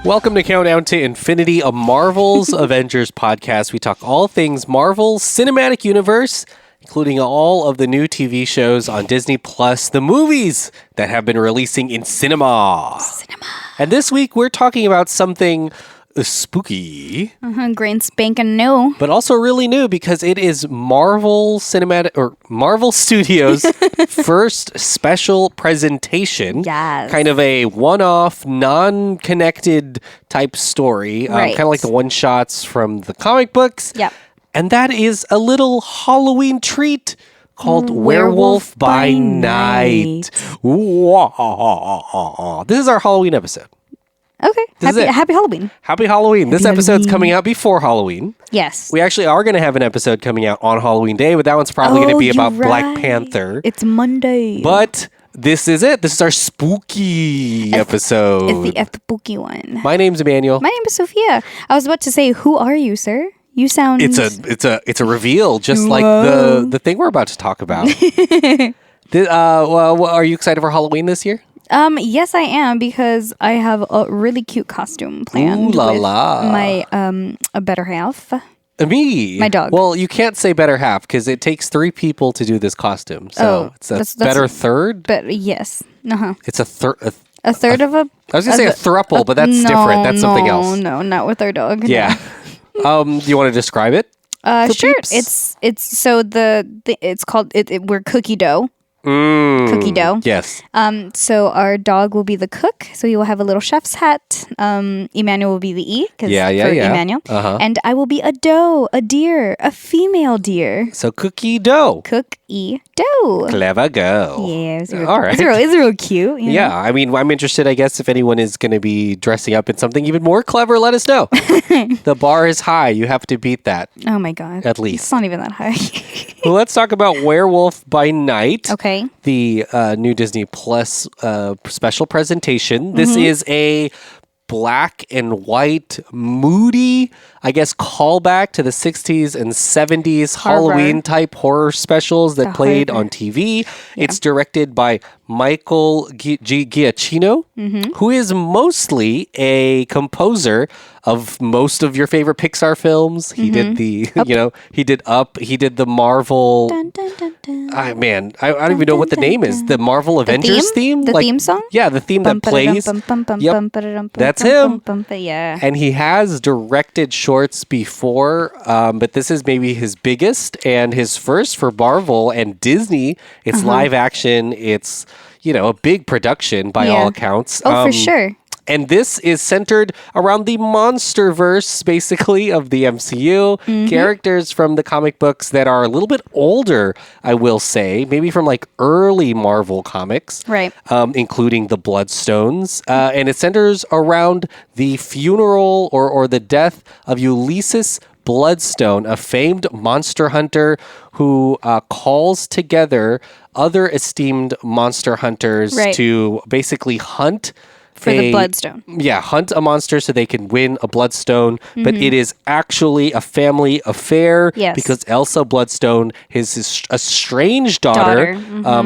Welcome to Countdown to Infinity, a Marvel's Avengers podcast. We talk all things Marvel Cinematic Universe, including all of the new TV shows on Disney Plus, the movies that have been releasing in cinema. And this week, we're talking about something spooky. Great spanking new. But also really new because it is Marvel Studios' first special presentation. Yes. Kind of a one-off, non-connected type story. Right. Kind of like the one-shots from the comic books. Yep. And that is a little Halloween treat called Werewolf by Night. This is our Halloween episode. Okay. Happy Halloween. Happy Halloween. This episode's coming out before Halloween. Yes. We actually are going to have an episode coming out on Halloween Day, but that one's probably going to be about Black Panther. It's Monday. But this is it. This is our spooky episode. It's the spooky one. My name's Emmanuel. My name is Sofia. I was about to say, who are you, sir? You sound... It's a reveal, just like the thing we're about to talk about. Are you excited for Halloween this year? Yes, I am, because I have a really cute costume planned Ooh la with la. my a better half. Me? My dog. Well, you can't say better half because it takes 3 people to do this costume. So it's a that's better third? But yes. Uh-huh. It's a third. A third of a... I was going to say a throuple, but that's different. That's something else. No, not with our dog. Yeah. Do you want to describe it? Sure. Peeps? It's so it's called we're cookie dough. Cookie dough. Yes. So our dog will be the cook. So he will have a little chef's hat. Emmanuel will be the E. Yeah. Emmanuel. Uh-huh. And I will be a doe, a deer, a female deer. So cookie dough. Cookie dough. Clever girl. Yeah, it's real, All right. it's real cute. You know? Yeah, I mean, I'm interested, I guess, if anyone is going to be dressing up in something even more clever, let us know. The bar is high. You have to beat that. Oh my God. At least. It's not even that high. Well, let's talk about Werewolf by Night. Okay. The new Disney Plus special presentation. This is a black and white, moody, I guess, callback to the 60s and 70s Halloween-type horror specials that played on TV. Yeah. It's directed by Michael Giacchino, who is mostly a composer of most of your favorite Pixar films. He did he did Up. He did the Marvel. Dun, dun, dun, dun. I don't even know what the name is. The Marvel Avengers theme? The theme song? Yeah, the theme that plays. Yep, that's him. Yeah. And he has directed shorts before, but this is maybe his biggest and his first for Marvel and Disney. It's live action. It's, a big production by all accounts. Oh, for sure. And this is centered around the MonsterVerse, basically, of the MCU. Characters from the comic books that are a little bit older, I will say. Maybe from like early Marvel comics. Right. Including the Bloodstones. And it centers around the funeral or the death of Ulysses Bloodstone, a famed monster hunter who calls together other esteemed monster hunters to basically hunt for the Bloodstone. Yeah, hunt a monster so they can win a Bloodstone. But it is actually a family affair because Elsa Bloodstone, his estranged daughter.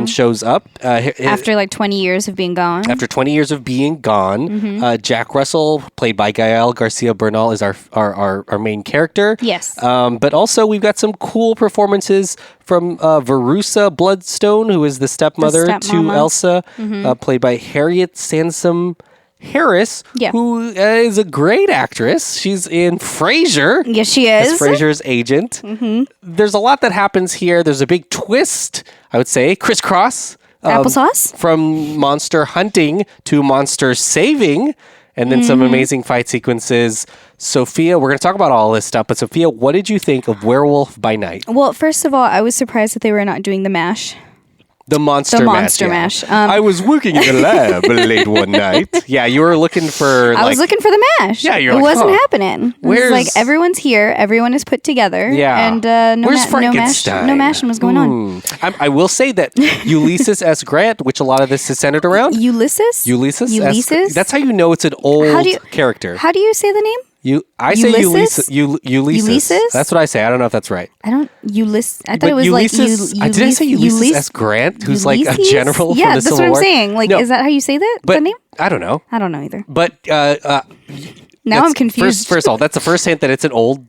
Shows up. After like 20 years of being gone. After 20 years of being gone. Jack Russell, played by Gael Garcia Bernal, is our main character. Yes. But also we've got some cool performances from Verussa Bloodstone, who is the stepmother to Elsa, played by Harriet Sansom Harris, who is a great actress. She's in Frasier. Yes, she is. As Frasier's agent. There's a lot that happens here. There's a big twist, I would say, crisscross. Applesauce? From monster hunting to monster saving. And then some amazing fight sequences. Sophia, we're going to talk about all this stuff. But Sophia, what did you think of Werewolf by Night? Well, first of all, I was surprised that they were not doing the MASH. The Monster Mash. I was working in the lab late one night. Yeah, you were looking for... I was looking for the MASH. Yeah, you're it like, wasn't happening. It was like, everyone's here. Everyone is put together. Yeah. And Where's Frankenstein? No mashing was going on. I will say that Ulysses S. Grant, which a lot of this is centered around... Ulysses? That's how you know it's an old character. How do you say the name? I say Ulysses? Ulysses. Ulysses? That's what I say. I don't know if that's right. I don't Ulysses. I thought But it was Ulysses, did I say Ulysses S. Grant, who's like a Ulysses? general from Yeah, the that's Civil what I'm War? saying. Like, No, is that how you say that? but The name? I don't know. I don't know either. But Now I'm confused. First of all, that's the first hint that it's an old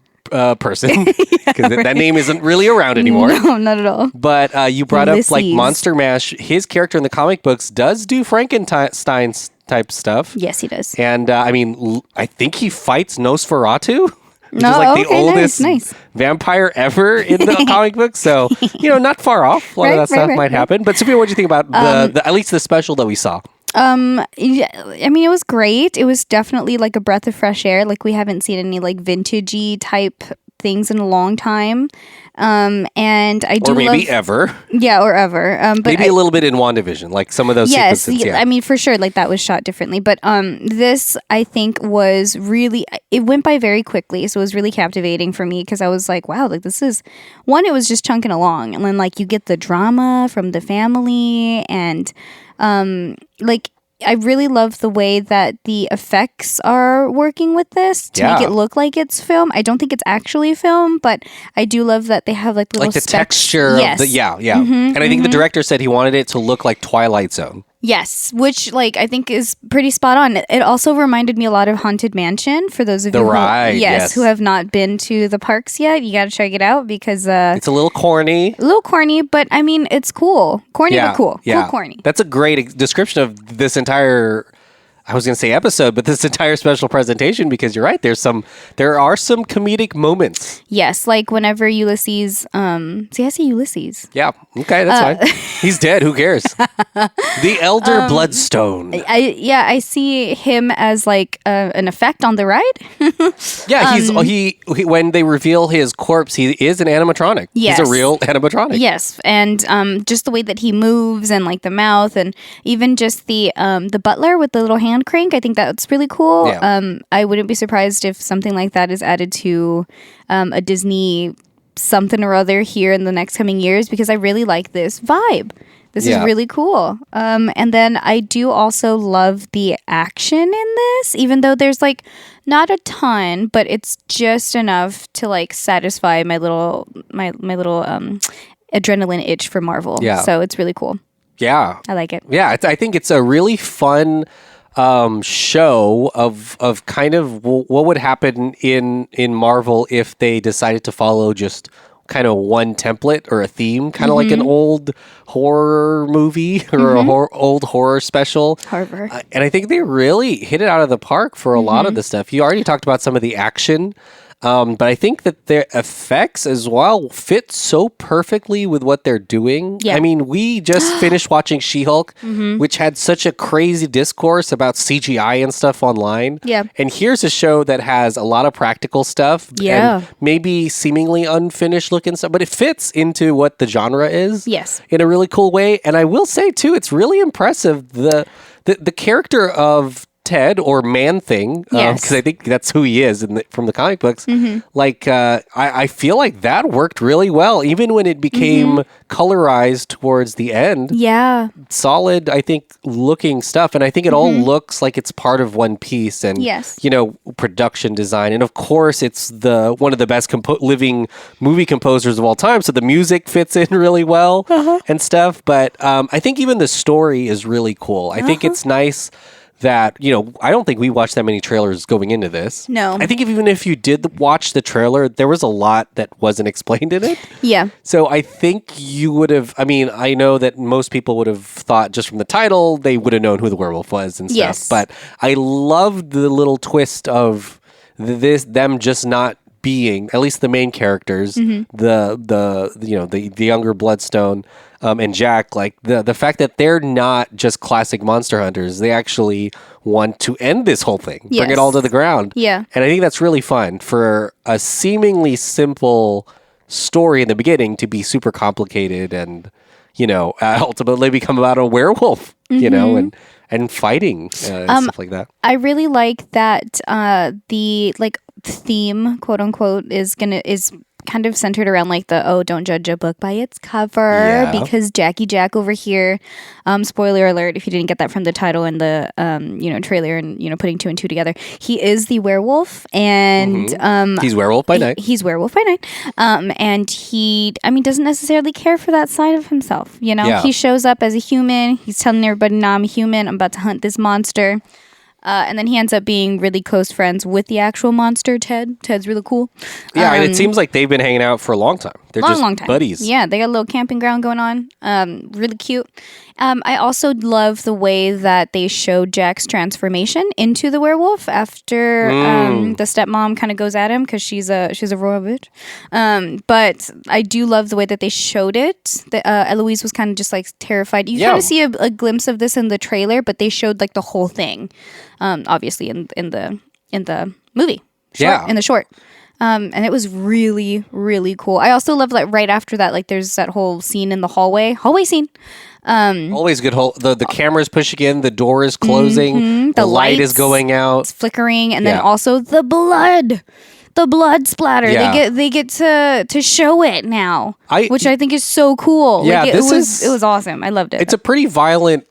person because that name isn't really around anymore. No, not at all. But you brought up like Ulysses. Monster Mash. His character in the comic books does do Frankenstein type stuff. Yes, he does. And I mean, I think he fights Nosferatu, which No, is like the okay, oldest nice. vampire ever in the comic book. So, not far off. A lot of that stuff might happen. But Sophia, what do you think about the at least the special that we saw? Yeah, I mean, it was great. It was definitely like a breath of fresh air. Like, we haven't seen any like vintagey type things in a long time. And I do Or maybe love, ever. yeah, or ever. But Maybe a little bit in WandaVision, like some of those yes, sequences. Yeah. I mean, for sure, like that was shot differently. But this I think was really, it went by very quickly, so it was really captivating for me because I was like, wow, like this is one. It was just chunking along, and then like you get the drama from the family, and like. I really love the way that the effects are working with this to make it look like it's film. I don't think it's actually film, but I do love that they have like little like the specks. texture of the and I think the director said he wanted it to look like Twilight Zone. Yes, which like I think is pretty spot on. It also reminded me a lot of Haunted Mansion. For those of you who have not been to the parks yet, you got to check it out because it's a little corny. But I mean it's cool, corny but cool, cool corny. That's a great description of this entire. I was going to say episode, but this entire special presentation because you're right. There are some comedic moments. Yes, like whenever Ulysses. See, I say Ulysses. Yeah. Okay, that's fine. He's dead. Who cares? The Elder Bloodstone. I see him as like an effect on the ride. Yeah, he when they reveal his corpse, he is an animatronic. Yes. He's a real animatronic. Yes, and just the way that he moves and like the mouth and even just the butler with the little hand crank, I think that's really cool. Yeah. I wouldn't be surprised if something like that is added to a Disney something or other here in the next coming years because I really like this vibe. This is really cool. And then I do also love the action in this, even though there's like not a ton, but it's just enough to like satisfy my little adrenaline itch for Marvel. Yeah. So it's really cool. Yeah. I like it. Yeah, I think it's a really fun show of kind of what would happen in Marvel if they decided to follow just kind of one template or a theme, kind of like an old horror movie or old horror special. Horror. And I think they really hit it out of the park for a lot of the stuff. You already talked about some of the action. But I think that their effects as well fit so perfectly with what they're doing. Yeah. I mean, we just finished watching She-Hulk, which had such a crazy discourse about CGI and stuff online. Yeah. And here's a show that has a lot of practical stuff. Yeah. And maybe seemingly unfinished looking stuff, but it fits into what the genre is. Yes. In a really cool way. And I will say, too, it's really impressive. The character of Ted or Man Thing, because I think that's who he is from the comic books. Like, I feel like that worked really well, even when it became colorized towards the end. Yeah. Solid, I think, looking stuff, and I think it all looks like it's part of one piece. And production design, and of course, it's one of the best living movie composers of all time. So the music fits in really well and stuff. But I think even the story is really cool. I think it's nice that, I don't think we watched that many trailers going into this. No. I think even if you did watch the trailer, there was a lot that wasn't explained in it. Yeah. So I think you would have, I know that most people would have thought just from the title, they would have known who the werewolf was and stuff. Yes. But I loved the little twist of them just not being, at least the main characters, the younger Bloodstone, and Jack, like the fact that they're not just classic monster hunters, they actually want to end this whole thing, bring it all to the ground. Yeah. And I think that's really fun for a seemingly simple story in the beginning to be super complicated and, ultimately become about a werewolf, and fighting and stuff like that. I really like that the theme, quote unquote, is kind of centered around like the don't judge a book by its cover, because Jackie Jack over here, spoiler alert if you didn't get that from the title and the trailer and putting 2 and 2 together, he is the werewolf, and he's Werewolf by Night. He's Werewolf by Night, and he doesn't necessarily care for that side of himself. He shows up as a human. He's telling everybody, "Nah, I'm a human. I'm about to hunt this monster." And then he ends up being really close friends with the actual monster, Ted. Ted's really cool. Yeah, and it seems like they've been hanging out for a long time. They're long time. Buddies. Yeah, they got a little camping ground going on. Really cute. I also love the way that they showed Jack's transformation into the werewolf after the stepmom kind of goes at him because she's a royal bitch. But I do love the way that they showed it. Eloise was kind of just like terrified. You kind of see a glimpse of this in the trailer, but they showed like the whole thing. Obviously in the movie, in the short, and it was really, really cool. I also love like right after that, like there's that whole scene in the hallway scene. Always good. The camera's pushing in, the door is closing, the light is going out, it's flickering, and then also the blood splatter. They get to show it now, which I think is so cool. Yeah, it was awesome. I loved it. It's a pretty violent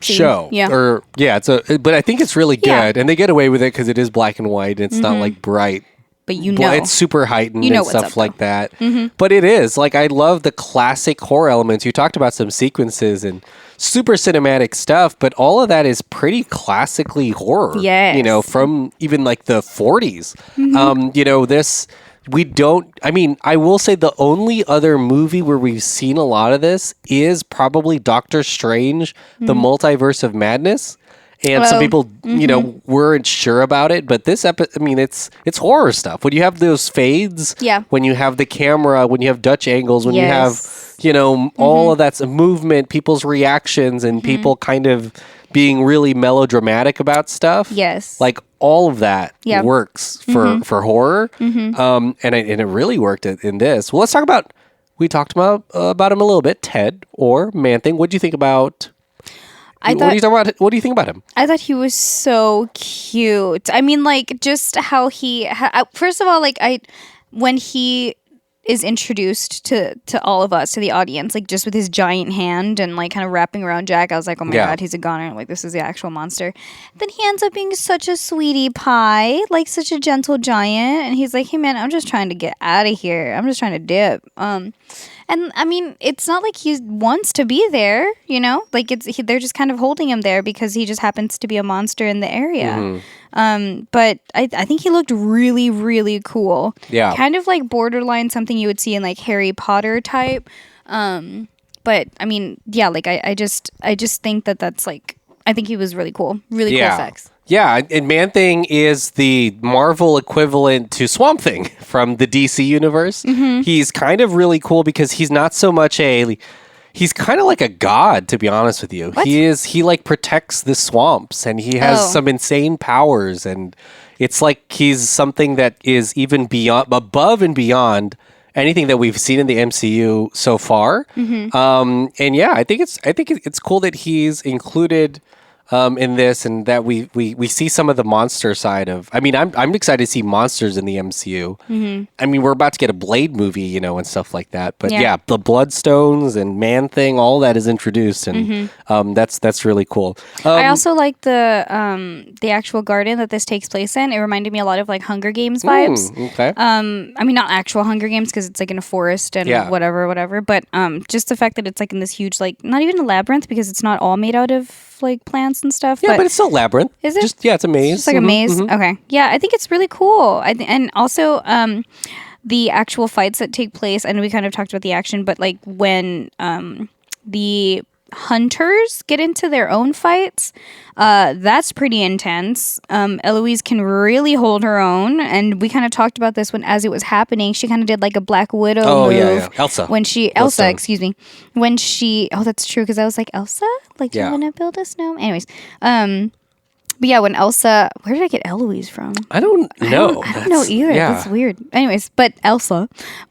show, but I think it's really good, and they get away with it because it is black and white, and it's not like bright, but it's super heightened and stuff like that. But it is like, I love the classic horror elements. You talked about some sequences and super cinematic stuff, but all of that is pretty classically horror. From even like the 40s. I will say the only other movie where we've seen a lot of this is probably Doctor Strange, the Multiverse of Madness. And some people, weren't sure about it, but this it's horror stuff. When you have those fades, when you have the camera, when you have Dutch angles, when you have, all of that's movement, people's reactions, and people kind of being really melodramatic about stuff. Yes. Like all of that works for horror. And it really worked in this. Well, let's talk about, we talked about him a little bit, Ted or Man-Thing. What do you think about... What do you think about him? I thought he was so cute. I mean, like, just how he... first of all, like, when he is introduced to all of us, to the audience, like, just with his giant hand and, like, kind of wrapping around Jack, I was like, oh my God, he's a goner. Like, this is the actual monster. Then he ends up being such a sweetie pie, like, such a gentle giant. And he's like, hey, man, I'm just trying to get out of here. I'm just trying to dip. And I mean, it's not like he wants to be there, like they're just kind of holding him there because he just happens to be a monster in the area. But I think he looked really, really cool. Yeah. Kind of like borderline something you would see in like Harry Potter type. But I mean, like I just think that's like, I think he was really cool. Really cool effects. Yeah, and Man-Thing is the Marvel equivalent to Swamp Thing from the DC universe. He's kind of really cool because he's not so much he's kind of like a god, to be honest with you. What? He like protects the swamps, and he has some insane powers, and it's like he's something that is even above and beyond anything that we've seen in the MCU so far. And I think it's cool that he's included in this, and that we see some of the monster side of. I mean, I'm excited to see monsters in the MCU. I mean, we're about to get a Blade movie, and stuff like that. But the Bloodstones and Man-Thing, all that is introduced, and that's really cool. I also like the actual garden that this takes place in. It reminded me a lot of like Hunger Games vibes. Okay. I mean, not actual Hunger Games because it's like in a forest and whatever. But just the fact that it's like in this huge, like, not even a labyrinth because it's not all made out of like plants and stuff. Yeah, but it's still a labyrinth. Is it? It's a maze. It's like a maze. Okay. Yeah, I think it's really cool. And also the actual fights that take place, and we kind of talked about the action, but like when the hunters get into their own fights, that's pretty intense. Eloise can really hold her own, and we kind of talked about this as it was happening. She kind of did like a Black Widow move. Elsa. Elsa, excuse me. When she, that's true, because I was like, Elsa? Like, do you want to build a snowman? Anyways, but yeah, when Elsa, where did I get Eloise from? I don't know. I don't know either. Yeah. That's weird. Anyways, but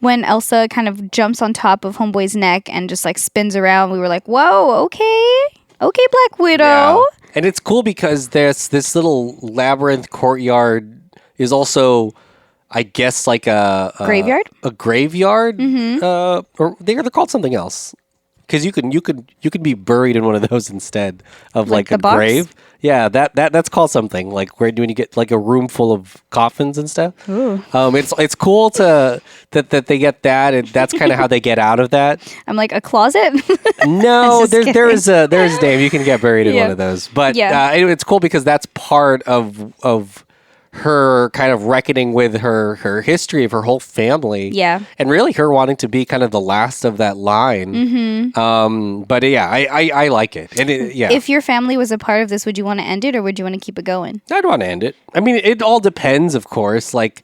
when Elsa kind of jumps on top of Homeboy's neck and just like spins around, we were like, whoa, okay, Black Widow. Yeah. And it's cool because this little labyrinth courtyard is also, I guess like a Graveyard? A graveyard, or they're called something else. Because you can be buried in one of those instead of like a the box? grave. Yeah, that's called something. Like when you get like a room full of coffins and stuff. Ooh. It's cool that they get that, and that's kind of how they get out of that. I'm like, a closet? No, there's a name you can get buried in one of those, but it's cool because that's part of her kind of reckoning with her history of her whole family. Yeah. And really her wanting to be kind of the last of that line. But yeah, I like it. And If your family was a part of this, would you want to end it or would you want to keep it going? I'd want to end it. I mean, it all depends, of course. Like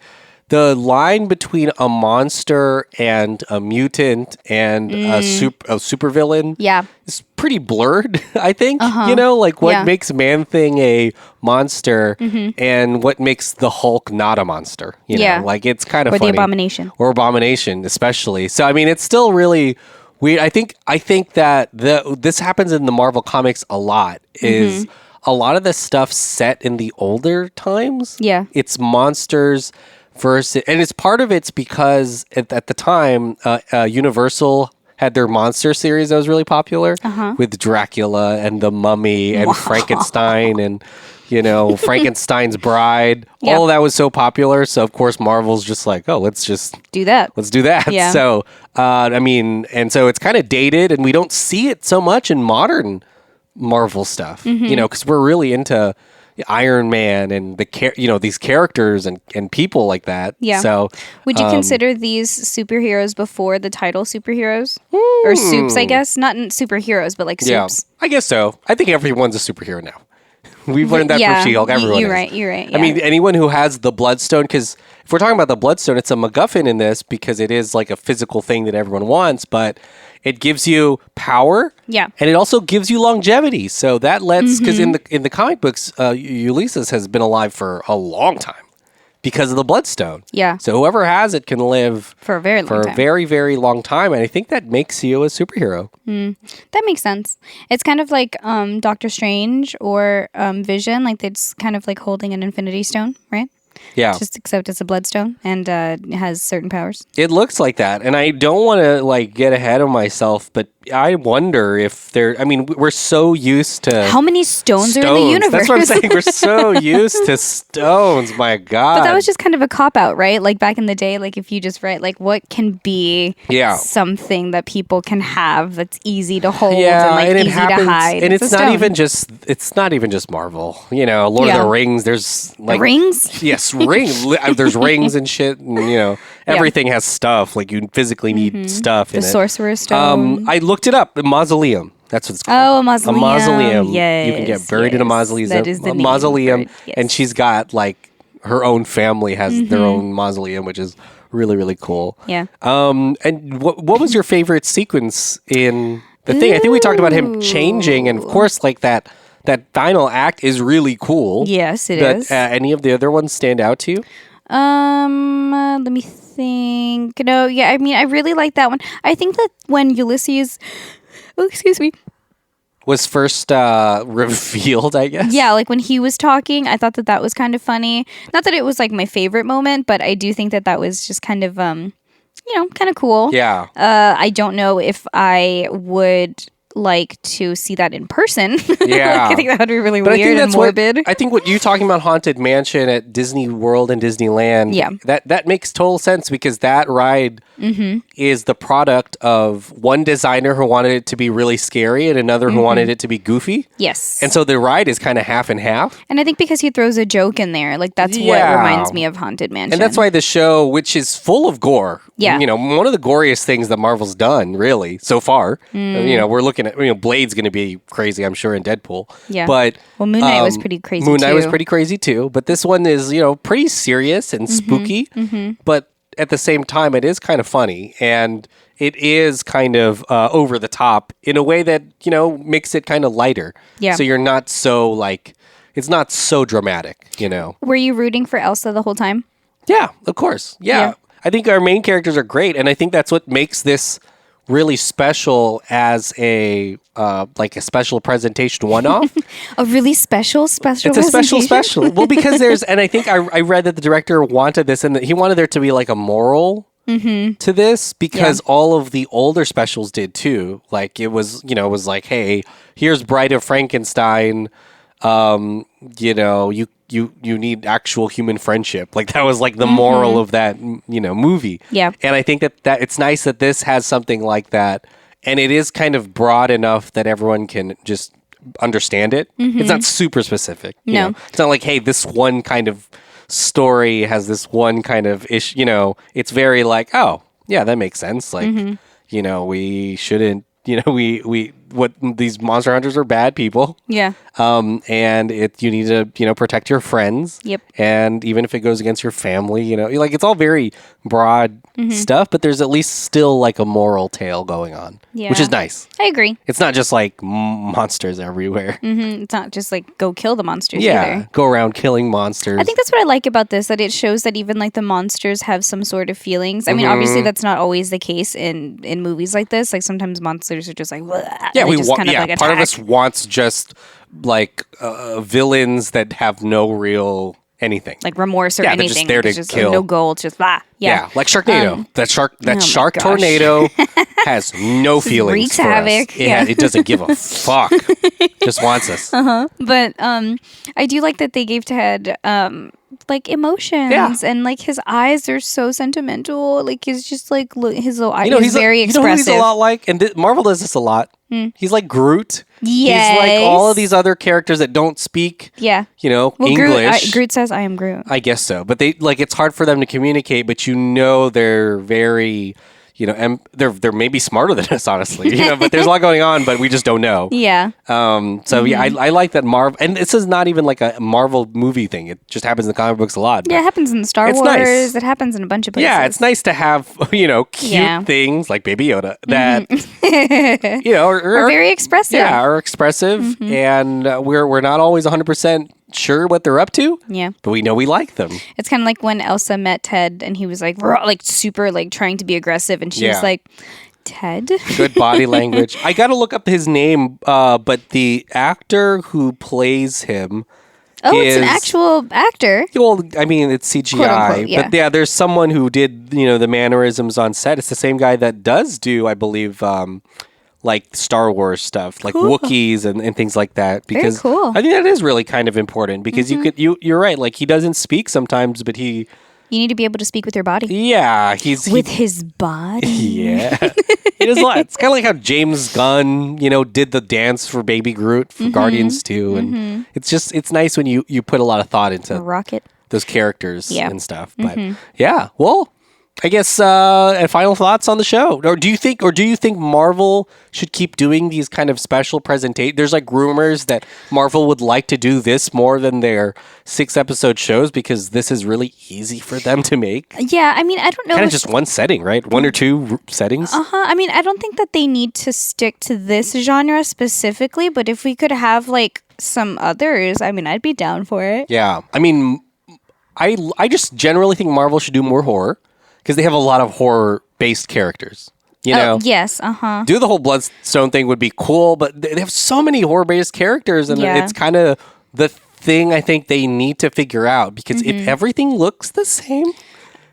the line between a monster and a mutant and a supervillain is pretty blurred, I think. You know, like what makes Man-Thing a monster and what makes the Hulk not a monster. You know, like it's kind of funny. Or the Abomination. Or Abomination, especially. So, I mean, it's still really weird. I think that this happens in the Marvel comics a lot, is a lot of the stuff set in the older times. Yeah. It's monsters versus, and it's part of it's because at the time, Universal had their monster series that was really popular with Dracula and the Mummy and Frankenstein and, you know, Frankenstein's Bride. Yep. All of that was so popular. So, of course, Marvel's just like, oh, let's just do that. Let's do that. Yeah. So, I mean, and so it's kind of dated and we don't see it so much in modern Marvel stuff, you know, because we're really into Iron Man and these characters and people like that. Yeah. So, would you consider these superheroes before the title superheroes or soups? I guess not superheroes, but like soups. Yeah, I guess so. I think everyone's a superhero now. We've learned that from She-Hulk. Everyone You're is. right. You're right. Yeah. I mean, anyone who has the Bloodstone, because if we're talking about the Bloodstone, it's a MacGuffin in this because it is like a physical thing that everyone wants, but it gives you power. Yeah. And it also gives you longevity. So that lets, because in the comic books, Ulysses has been alive for a long time because of the Bloodstone. Yeah. So whoever has it can live for a very long time. For a very, very long time. And I think that makes you a superhero. That makes sense. It's kind of like Doctor Strange or Vision. Like it's kind of like holding an Infinity Stone, right? Yeah. Just except it's a bloodstone and it has certain powers. It looks like that. And I don't want to like get ahead of myself, but I wonder if we're so used to how many stones are in the universe. That's what I'm saying. We're so used to stones. My God. But that was just kind of a cop out, right? Like back in the day, like if you just write like what can be something that people can have that's easy to hold and like easy to hide. And it's not even just Marvel. You know, Lord of the Rings, there's like rings? Yes, rings. There's rings and shit, and you know, everything has stuff. Like you physically need stuff in it. The Sorcerer's Stone. I looked it up. A mausoleum. That's what it's called. Oh, a mausoleum. A mausoleum. Yes, you can get buried in a mausoleum. That is the mausoleum. yes. And she's got like her own family has their own mausoleum, which is really, really cool. Yeah. And what was your favorite sequence in the thing? I think we talked about him changing, and of course, like that final act is really cool. Yes, it is. Any of the other ones stand out to you? Let me think. No, yeah, I mean, I really like that one. I think that when Ulysses, was first revealed, I guess. Yeah, like when he was talking, I thought that was kind of funny. Not that it was like my favorite moment, but I do think that was just kind of, kind of cool. Yeah. I don't know if I would like to see that in person. Yeah. I think that would be really weird and morbid. I think what you talking about Haunted Mansion at Disney World and Disneyland, that makes total sense because that ride is the product of one designer who wanted it to be really scary and another who wanted it to be goofy. Yes. And so the ride is kind of half and half. And I think because he throws a joke in there, like that's what reminds me of Haunted Mansion. And that's why the show, which is full of gore, one of the goriest things that Marvel's done, really, so far. We're looking at, Blade's going to be crazy, I'm sure, in Deadpool. Yeah. But Moon Knight was pretty crazy too. Moon Knight was pretty crazy too. But this one is, pretty serious and spooky. But at the same time, it is kind of funny. And it is kind of over the top in a way that, makes it kind of lighter. Yeah. So you're not so it's not so dramatic, Were you rooting for Elsa the whole time? Yeah, of course. Yeah. I think our main characters are great. And I think that's what makes this really special as a like a special presentation one-off. A really special It's a presentation? special. Well, because there's, and I think I read that the director wanted this, and that he wanted there to be like a moral to this, because all of the older specials did too. Like it was, it was like, hey, here's Bride of Frankenstein. You need actual human friendship. Like that was like the moral of that, movie. Yeah. And I think that it's nice that this has something like that. And it is kind of broad enough that everyone can just understand it. It's not super specific. You know? It's not like, hey, this one kind of story has this one kind of issue. It's very like, oh, yeah, that makes sense. Like, we shouldn't, what these monster hunters are bad people. Yeah. And you need to, protect your friends. Yep. And even if it goes against your family, like it's all very broad stuff, but there's at least still like a moral tale going on, which is nice. I agree. It's not just like monsters everywhere. It's not just like go kill the monsters Yeah. either. Go around killing monsters. I think that's what I like about this, that it shows that even like the monsters have some sort of feelings. I mean, obviously that's not always the case in movies like this. Like sometimes monsters are just like, yeah, we just kind of like attack. Part of us wants just like villains that have no real anything, like remorse or they're anything. just there to just kill. No goal. It's just Yeah, like Sharknado. That shark my gosh. tornado has no feelings wreaks for havoc. us. It doesn't give a fuck. Just wants us. But I do like that they gave Ted like emotions, and like his eyes are so sentimental. Like he's just like his little eyes. He's very expressive. He's a lot like, and Marvel does this a lot. He's like Groot. Yes. He's like all of these other characters that don't speak. Yeah. Well, Groot, English. Groot says, "I am Groot." I guess so, but they like it's hard for them to communicate. But they're very. And they're maybe smarter than us, honestly. But there's a lot going on, but we just don't know. Yeah. So yeah, I like that Marvel, and this is not even like a Marvel movie thing. It just happens in the comic books a lot. Yeah, it happens in Star Wars. Nice. It happens in a bunch of places. Yeah, it's nice to have cute things like Baby Yoda that are very expressive. Yeah, are expressive, and we're not always 100% sure what they're up to. Yeah, but we know we like them. It's kind of like when Elsa met Ted, and he was like super like trying to be aggressive, and she was like, Ted. Good body language. I got to look up his name, but the actor who plays him. It's an actual actor. Well, I mean, it's CGI, quote, unquote, yeah. But yeah, there's someone who did the mannerisms on set. It's the same guy that does do, I believe, like Star Wars stuff, like Wookiees and things like that. Because very cool. I think that is really kind of important because you're right. Like he doesn't speak sometimes, but you need to be able to speak with your body. Yeah, with his body. Yeah, it is a lot. It's kind of like how James Gunn, did the dance for Baby Groot for Guardians 2, and it's nice when you put a lot of thought into Rocket those characters and stuff. But yeah, well. I guess final thoughts on the show, or do you think Marvel should keep doing these kind of special presentations? There's like rumors that Marvel would like to do this more than their 6-episode shows because this is really easy for them to make. Yeah, I mean, I don't know. Kind of just one setting, right? One or two settings. I mean, I don't think that they need to stick to this genre specifically, but if we could have like some others, I mean, I'd be down for it. Yeah, I mean, I just generally think Marvel should do more horror. Because they have a lot of horror-based characters, Yes, Do the whole Bloodstone thing would be cool, but they have so many horror-based characters, and it's kind of the thing I think they need to figure out. Because if everything looks the same,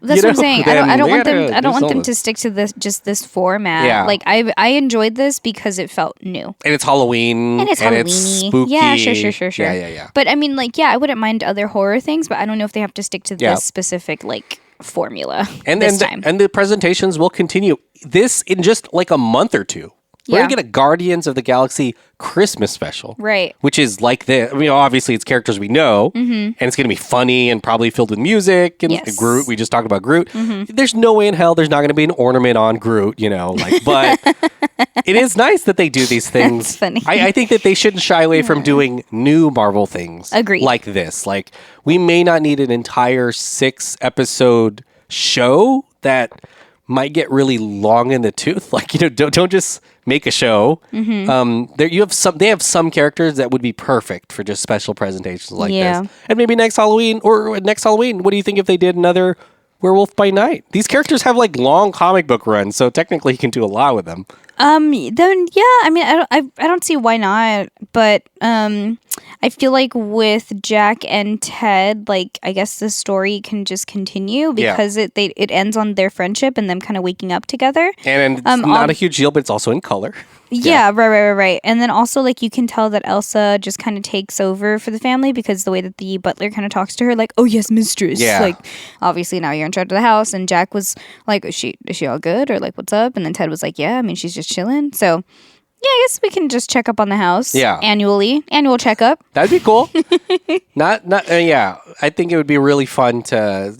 that's what I'm saying. I don't want them. I don't want them something. to stick to this format. Yeah. Like I enjoyed this because it felt new. And it's Halloween. And it's Halloween-y. Spooky. Yeah, sure. Yeah. But I mean, like, I wouldn't mind other horror things, but I don't know if they have to stick to this specific like formula. And this then time. and the presentations will continue. This in just like a month or two. We're going to get a Guardians of the Galaxy Christmas special. Right. Which is like this. I mean, obviously it's characters we know. And it's going to be funny and probably filled with music. And Groot, we just talked about Groot. There's no way in hell there's not going to be an ornament on Groot, but it is nice that they do these things. That's funny. I think that they shouldn't shy away from doing new Marvel things. Agreed. Like this. Like, we may not need an entire 6-episode show that might get really long in the tooth. Like, don't just make a show. They have some characters that would be perfect for just special presentations like this. And maybe next Halloween, what do you think if they did another Werewolf by Night. These characters have like long comic book runs, so technically you can do a lot with them. Then yeah, I mean, I don't see why not, but I feel like with Jack and Ted, like I guess the story can just continue because it ends on their friendship and them kind of waking up together. And it's not a huge deal, but it's also in color. Yeah, right. And then also, like, you can tell that Elsa just kind of takes over for the family because the way that the butler kind of talks to her, like, oh, yes, mistress. Yeah. Like, obviously now you're in charge of the house. And Jack was like, is she all good? Or like, what's up? And then Ted was like, yeah, I mean, she's just chilling. So, yeah, I guess we can just check up on the house. Yeah. Annual checkup. That'd be cool. Yeah. I think it would be really fun to,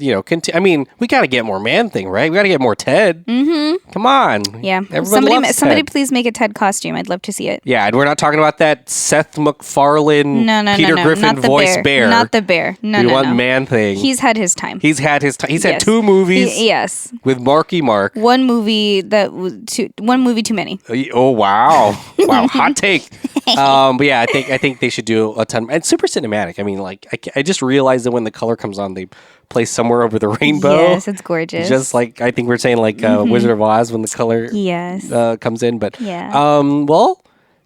I mean, we got to get more Man-Thing, right? We got to get more Ted. Mm-hmm. Come on. Yeah. Everybody loves somebody Ted. please make a Ted costume. I'd love to see it. Yeah, and we're not talking about that Seth MacFarlane, Peter Griffin not the voice bear. Not the bear. No, we no, want no. Man-Thing. He's had his time. He's had his time. He's had Yes. 2 movies. Yes. With Marky Mark. One movie too many. Oh wow! Wow, hot take. But yeah, I think they should do a ton. And super cinematic. I mean, like I just realized that when the color comes on, they play Somewhere Over the Rainbow. Yes, it's gorgeous. Just like I think we're saying, like Wizard of Oz when the color yes comes in. But yeah. Well,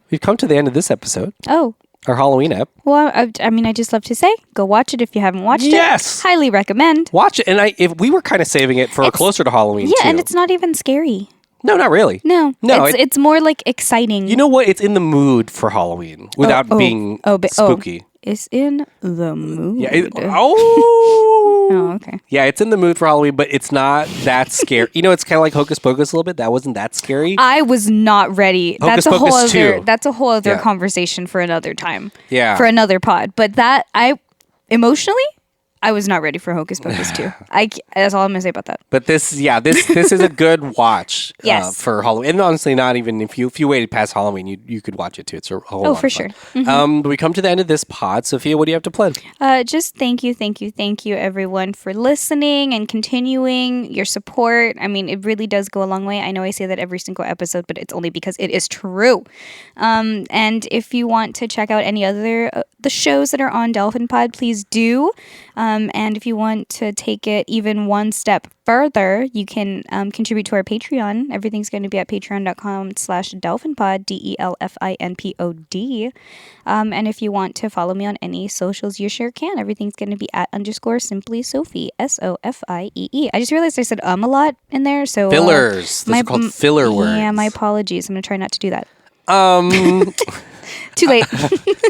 we've come to the end of this episode. Oh. Our Halloween app. Well, I mean, I just love to say, go watch it if you haven't watched it. Yes. Highly recommend. Watch it, and if we were kind of saving it for closer to Halloween. Yeah, too. and it's not even scary. No, not really. No, it's more like exciting. You know what? It's in the mood for Halloween without being spooky. It's in the mood. Yeah. Oh, okay. Yeah, it's in the mood for Halloween, but it's not that scary. It's kind of like Hocus Pocus a little bit. That wasn't that scary. I was not ready. Hocus That's a whole Pocus other. 2. That's a whole other Yeah. conversation for another time. Yeah. For another pod. But that emotionally, I was not ready for Hocus Pocus 2. That's all I'm gonna say about that. But this is a good watch Yes. for Halloween. And honestly, not even if you waited past Halloween, you could watch it too. It's a whole lot for of sure. fun. But we come to the end of this pod. Sophia, what do you have to plug? Just thank you, everyone, for listening and continuing your support. I mean, it really does go a long way. I know I say that every single episode, but it's only because it is true. And if you want to check out any other the shows that are on Dolphin Pod, please do. And if you want to take it even one step further, you can contribute to our Patreon. Everything's going to be at patreon.com/delphinpod, DELFINPOD. And if you want to follow me on any socials, you sure can. Everything's going to be at _simply Sophie, SOFIEE. I just realized I said a lot in there. So Fillers. Those are called filler words. Yeah, my apologies. I'm going to try not to do that. Too late.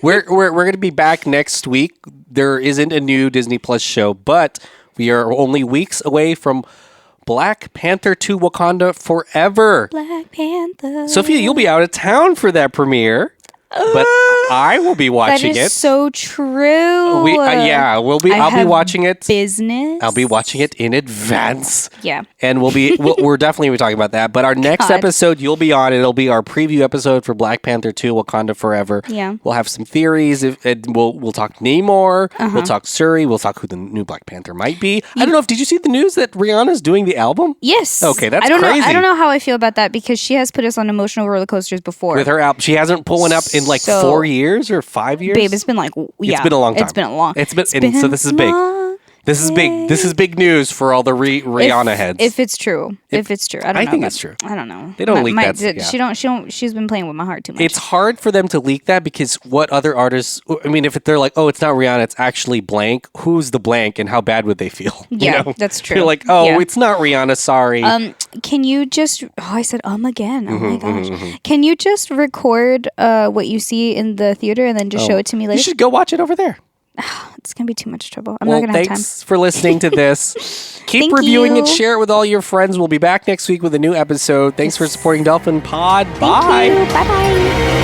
We're going to be back next week. There isn't a new Disney Plus show, but we are only weeks away from Black Panther 2 Wakanda Forever. Black Panther. Sophia, you'll be out of town for that premiere, but I will be watching That is it. so true. I'll be watching it. Business. I'll be watching it in advance. Yeah. And we're definitely be talking about that. But our next God. episode you'll be on, it'll be our preview episode for Black Panther 2 Wakanda Forever. Yeah. We'll have some theories. We'll talk Namor. We'll talk Shuri. We'll talk who the new Black Panther might be. I don't know did you see the news that Rihanna's doing the album? Yes. Okay, that's crazy. crazy. I don't know how I feel about that because she has put us on emotional roller coasters before. With her album. She hasn't put one up in like 4 years or 5 years. Babe, it's been like It's been a long time. It's been a long. So this is big. This is big. This is big news for all the Rihanna heads. If it's true. If it's true. I don't know. I think it's true. I don't know. They don't leak that. She's been playing with my heart too much. It's hard for them to leak that because what other artists, I mean, if they're like, oh, it's not Rihanna, it's actually blank, who's the blank and how bad would they feel? Yeah, that's true. You're like, oh, it's not Rihanna, sorry. Can you just, I said again. Oh my gosh. Can you just record what you see in the theater and then just show it to me later? You should go watch it over there. It's going to be too much trouble. I'm not going to have time. Thanks for listening to this. Keep Thank reviewing you. it, share it with all your friends. We'll be back next week with a new episode. Thanks for supporting Dolphin Pod. Bye. Bye bye.